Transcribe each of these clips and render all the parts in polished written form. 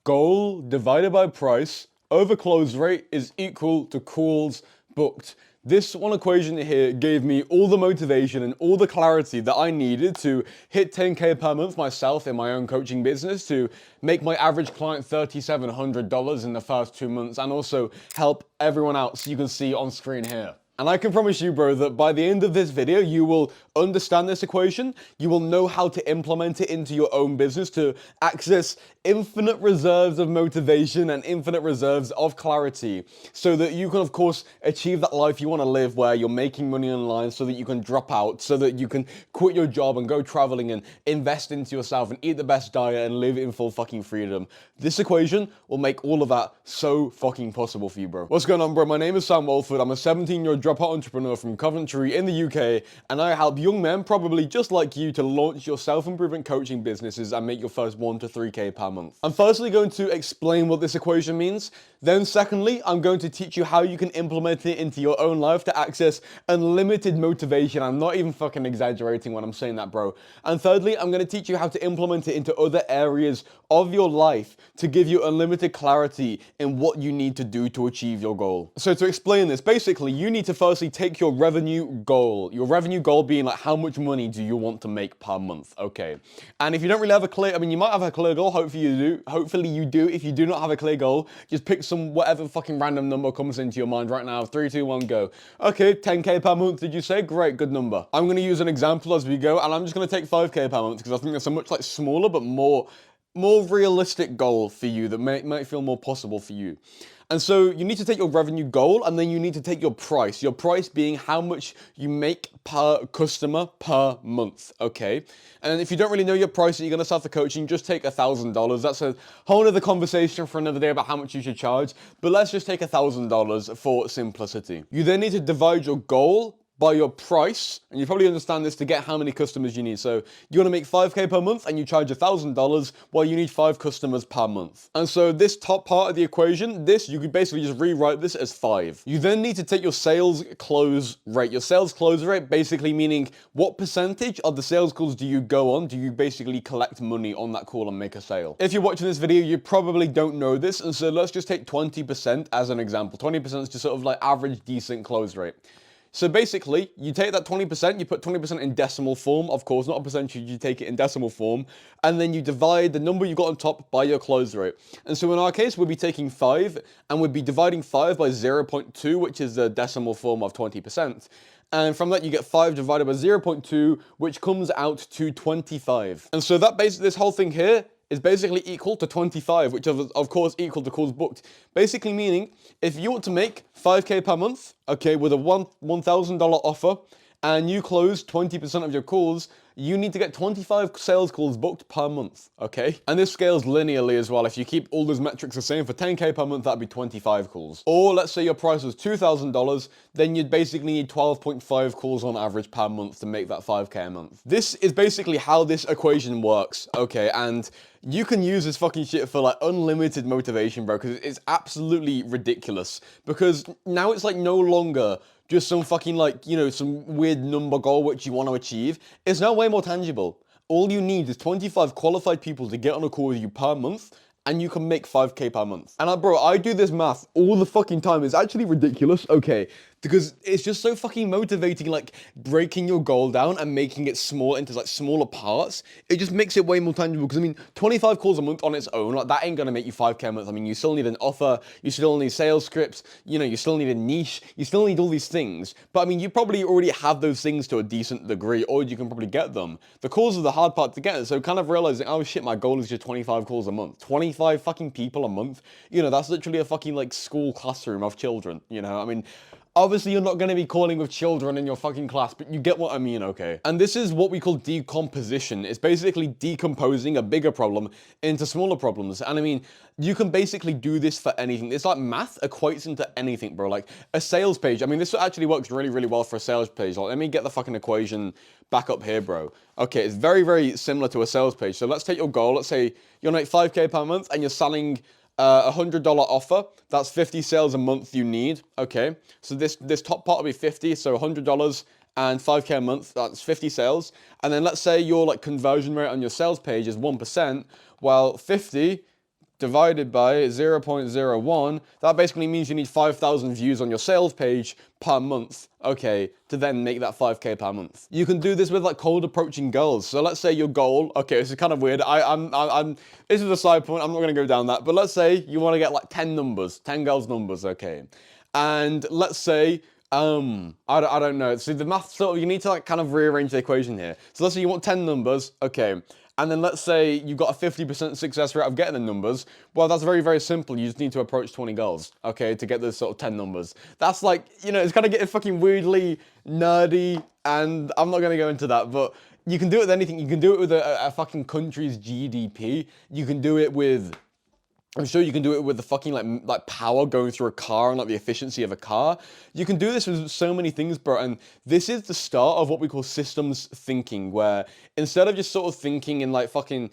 Goal divided by price over close rate is equal to calls booked. This one equation here gave me all the motivation and all the clarity that I needed to hit 10K per month myself in my own coaching business, to make my average client $3,700 in the first 2 months, and also help everyone else you can see on screen here. And I can promise you, bro, that by the end of this video, you will understand this equation, you will know how to implement it into your own business to access infinite reserves of motivation and infinite reserves of clarity, so that you can, of course, achieve that life you want to live where you're making money online, so that you can drop out, so that you can quit your job and go traveling and invest into yourself and eat the best diet and live in full fucking freedom. This equation will make all of that so fucking possible for you, bro. What's going on, bro? My name is Sam Walford. I'm a 17-year-old dropout entrepreneur from Coventry in the UK, and I help young men, probably just like you, to launch your self-improvement coaching businesses and make your first 1 to 3K per month. I'm firstly going to explain what this equation means. Then secondly, I'm going to teach you how you can implement it into your own life to access unlimited motivation. I'm not even fucking exaggerating when I'm saying that, bro. And thirdly, I'm going to teach you how to implement it into other areas of your life to give you unlimited clarity in what you need to do to achieve your goal. So to explain this, basically, you need to firstly take your revenue goal being like, how much money do you want to make per month? Okay. And if you don't really have a clear, I mean, you might have a clear goal, hopefully you do. If you do not have a clear goal, just pick some whatever fucking random number comes into your mind right now. 3, 2, 1, go. Okay, 10K per month, did you say? Great, good number. I'm going to use an example as we go, and I'm just going to take 5K per month because I think that's a much like smaller but more realistic goal for you that might feel more possible for you. And so you need to take your revenue goal, and then you need to take your price being how much you make per customer per month, okay? And if you don't really know your price that you're gonna start the coaching, just take $1,000. That's a whole other conversation for another day about how much you should charge, but let's just take $1,000 for simplicity. You then need to divide your goal by your price, and you probably understand this, to get how many customers you need. So you want to make 5K per month and you charge $1,000, well, you need 5 customers per month. And so this top part of the equation, you could basically just rewrite this as 5. You then need to take your sales close rate. Your sales close rate basically meaning what percentage of the sales calls do you go on, do you basically collect money on that call and make a sale. If you're watching this video, you probably don't know this, and so let's just take 20% as an example. 20% is just sort of like average decent close rate. So basically, you take that 20%, you put 20% in decimal form, of course, not a percentage, you take it in decimal form, and then you divide the number you got on top by your close rate. And so in our case, we'll be taking 5, and we'll be dividing 5 by 0.2, which is the decimal form of 20%. And from that, you get 5 divided by 0.2, which comes out to 25. And so that basically, this whole thing here is basically equal to 25, which of course equal to calls booked. Basically meaning, if you want to make 5K per month, okay, with a $1,000 offer, and you close 20% of your calls, you need to get 25 sales calls booked per month, okay? And this scales linearly as well. If you keep all those metrics the same, for 10K per month, that'd be 25 calls. Or let's say your price was $2,000, then you'd basically need 12.5 calls on average per month to make that 5K a month. This is basically how this equation works, okay? And you can use this fucking shit for like unlimited motivation, bro, because it's absolutely ridiculous. Because now it's like no longer just some fucking like, you know, some weird number goal which you want to achieve. It's now way more tangible. All you need is 25 qualified people to get on a call with you per month, and you can make 5K per month. And bro, I do this math all the fucking time. It's actually ridiculous, okay? Because it's just so fucking motivating, like breaking your goal down and making it small into like smaller parts. It just makes it way more tangible. Because I mean, 25 calls a month on its own, like that ain't gonna make you 5K a month. I mean, you still need an offer, you still need sales scripts, you know, you still need a niche, you still need all these things. But I mean, you probably already have those things to a decent degree, or you can probably get them. The calls are the hard part to get. So kind of realizing, oh shit, my goal is just 25 calls a month. 25 fucking people a month. You know, that's literally a fucking like school classroom of children, you know? I mean, obviously, you're not going to be calling with children in your fucking class, but you get what I mean, okay? And this is what we call decomposition. It's basically decomposing a bigger problem into smaller problems. And I mean, you can basically do this for anything. It's like math equates into anything, bro. Like a sales page. I mean, this actually works really, really well for a sales page. Like, let me get the fucking equation back up here, bro. Okay, it's very, very similar to a sales page. So let's take your goal. Let's say you're make 5K per month and you're selling a $100 offer. That's 50 sales a month you need. Okay, so this top part will be 50, so $100 and 5K a month, that's 50 sales. And then let's say your like conversion rate on your sales page is 1%. Well, 50 divided by 0.01, that basically means you need 5,000 views on your sales page per month, okay, to then make that 5K per month. You can do this with like cold approaching girls. So let's say your goal, okay, this is kind of weird. This is a side point, I'm not gonna go down that, but let's say you wanna get like 10 numbers, 10 girls' numbers, okay. And let's say, I don't know. See, the math sort of, you need to like kind of rearrange the equation here. So let's say you want 10 numbers, okay. And then let's say you've got a 50% success rate of getting the numbers. Well, that's very, very simple. You just need to approach 20 girls, okay, to get those sort of 10 numbers. That's like, you know, it's kind of getting fucking weirdly nerdy, and I'm not going to go into that, but you can do it with anything. You can do it with a fucking country's GDP. You can do it with... I'm sure you can do it with the fucking like power going through a car and like the efficiency of a car. You can do this with so many things, bro. And this is the start of what we call systems thinking, where instead of just sort of thinking in like fucking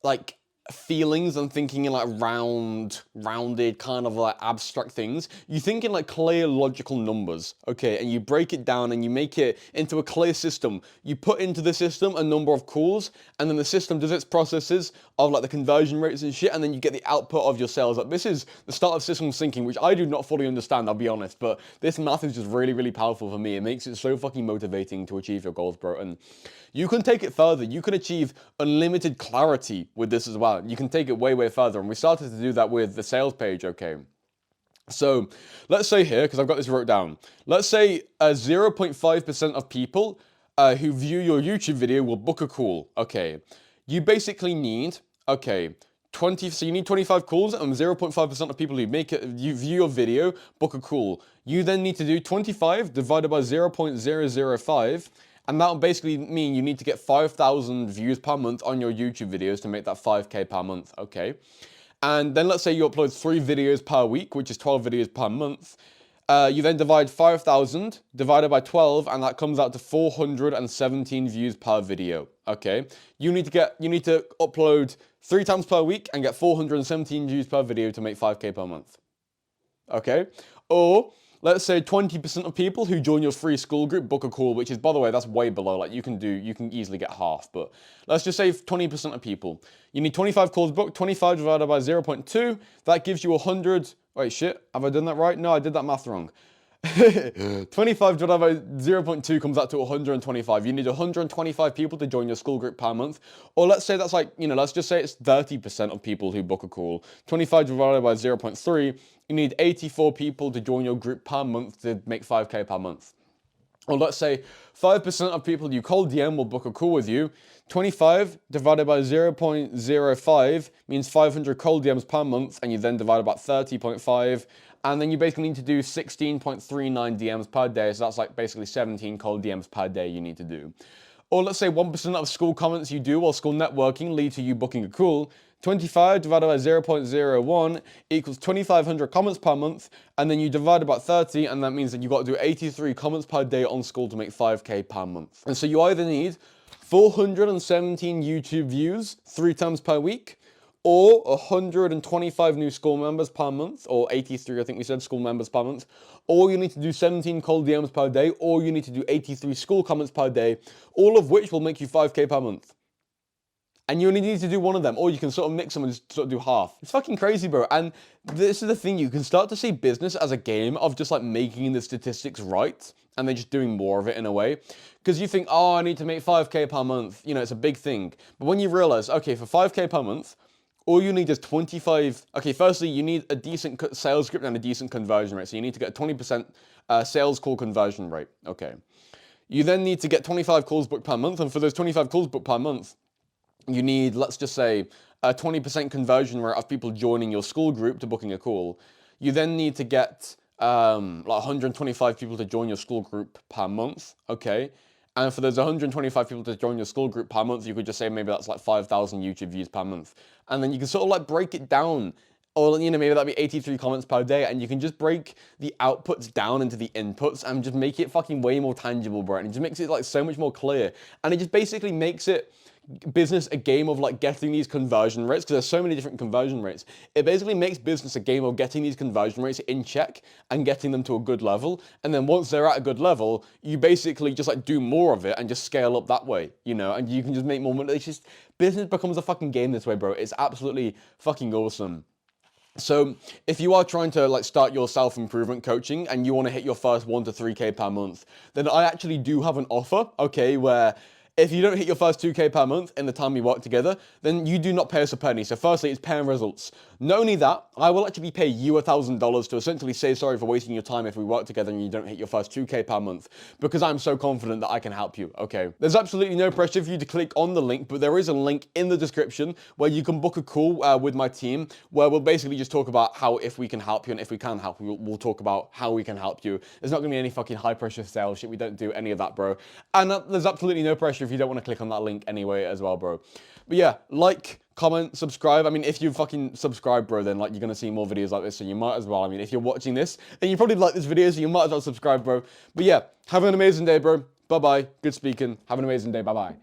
like feelings and thinking in like rounded kind of like abstract things, you think in like clear logical numbers, okay, and you break it down and you make it into a clear system. You put into the system a number of calls, and then the system does its processes of like the conversion rates and shit, and then you get the output of your sales. Like, this is the start of systems thinking, which I do not fully understand, I'll be honest, but this math is just really, really powerful for me. It makes it so fucking motivating to achieve your goals, bro. And you can take it further. You can achieve unlimited clarity with this as well. You can take it way, way further. And we started to do that with the sales page, okay? So let's say here, because I've got this wrote down, let's say 0.5% of people who view your YouTube video will book a call, okay? You basically need, okay, so you need 25 calls, and 0.5% of people who you view your video book a call. You then need to do 25 divided by 0.005, and that will basically mean you need to get 5,000 views per month on your YouTube videos to make that 5K per month, okay? And then let's say you upload 3 videos per week, which is 12 videos per month. You then divide 5,000 divided by 12, and that comes out to 417 views per video, okay? You need to upload 3 times per week and get 417 views per video to make 5K per month, okay? Or let's say 20% of people who join your free school group book a call, which is, by the way, that's way below. Like, you can easily get half, but let's just say 20% of people. You need 25 calls booked, 25 divided by 0.2, that gives you 100, wait, shit, have I done that right? No, I did that math wrong. 25 divided by 0.2 comes out to 125. You need 125 people to join your school group per month. Or let's say that's like, you know, let's just say it's 30% of people who book a call. 25 divided by 0.3, you need 84 people to join your group per month to make 5K per month. Or let's say 5% of people you cold DM will book a call with you. 25 divided by 0.05 means 500 cold DMs per month, and you then divide about 30.5, and then you basically need to do 16.39 DMs per day, so that's like basically 17 cold DMs per day you need to do. Or let's say 1% of school comments you do while school networking lead to you booking a call. 25 divided by 0.01 equals 2,500 comments per month, and then you divide about 30, and that means that you've got to do 83 comments per day on Skool to make 5K per month. And so you either need 417 YouTube views 3 times per week, or 125 new Skool members per month, or 83, I think we said, Skool members per month, or you need to do 17 cold DMs per day, or you need to do 83 Skool comments per day, all of which will make you 5K per month. And you only need to do one of them, or you can sort of mix them and just sort of do half. It's fucking crazy, bro. And this is the thing, you can start to see business as a game of just like making the statistics right, and then just doing more of it in a way. Because you think, oh, I need to make 5K per month. You know, it's a big thing. But when you realize, okay, for 5K per month, all you need is 25. Okay, firstly, you need a decent sales script and a decent conversion rate. So you need to get a 20% sales call conversion rate. Okay. You then need to get 25 calls booked per month. And for those 25 calls booked per month, you need, let's just say, a 20% conversion rate of people joining your school group to booking a call. You then need to get like 125 people to join your school group per month, okay? And for those 125 people to join your school group per month, you could just say maybe that's like 5,000 YouTube views per month. And then you can sort of like break it down, or, you know, maybe that'd be 83 comments per day, and you can just break the outputs down into the inputs and just make it fucking way more tangible, bro. And it just makes it like so much more clear. And it just basically makes it business a game of like getting these conversion rates, because there's so many different conversion rates. It basically makes business a game of getting these conversion rates in check and getting them to a good level. And then once they're at a good level, you basically just like do more of it and just scale up that way, you know, and you can just make more money. It's just, business becomes a fucking game this way, bro. It's absolutely fucking awesome. So if you are trying to like start your self-improvement coaching and you want to hit your first 1 to 3K per month, then I actually do have an offer, okay, where if you don't hit your first 2K per month in the time we work together, then you do not pay us a penny. So firstly, it's paying results. Not only that, I will actually pay you $1,000 to essentially say sorry for wasting your time if we work together and you don't hit your first 2K per month, because I'm so confident that I can help you, okay? There's absolutely no pressure for you to click on the link, but there is a link in the description where you can book a call with my team, where we'll basically just talk about how, if we can help you, and if we can help you, we'll talk about how we can help you. There's not gonna be any fucking high pressure sales shit. We don't do any of that, bro. And there's absolutely no pressure if you don't want to click on that link anyway as well, bro. But yeah, like, comment, subscribe. I mean, if you fucking subscribe, bro, then like you're gonna see more videos like this, so you might as well. I mean, if you're watching this, then you probably like this video, so you might as well subscribe, bro. But yeah, have an amazing day, bro. Bye-bye. Good speaking. Have an amazing day. Bye-bye.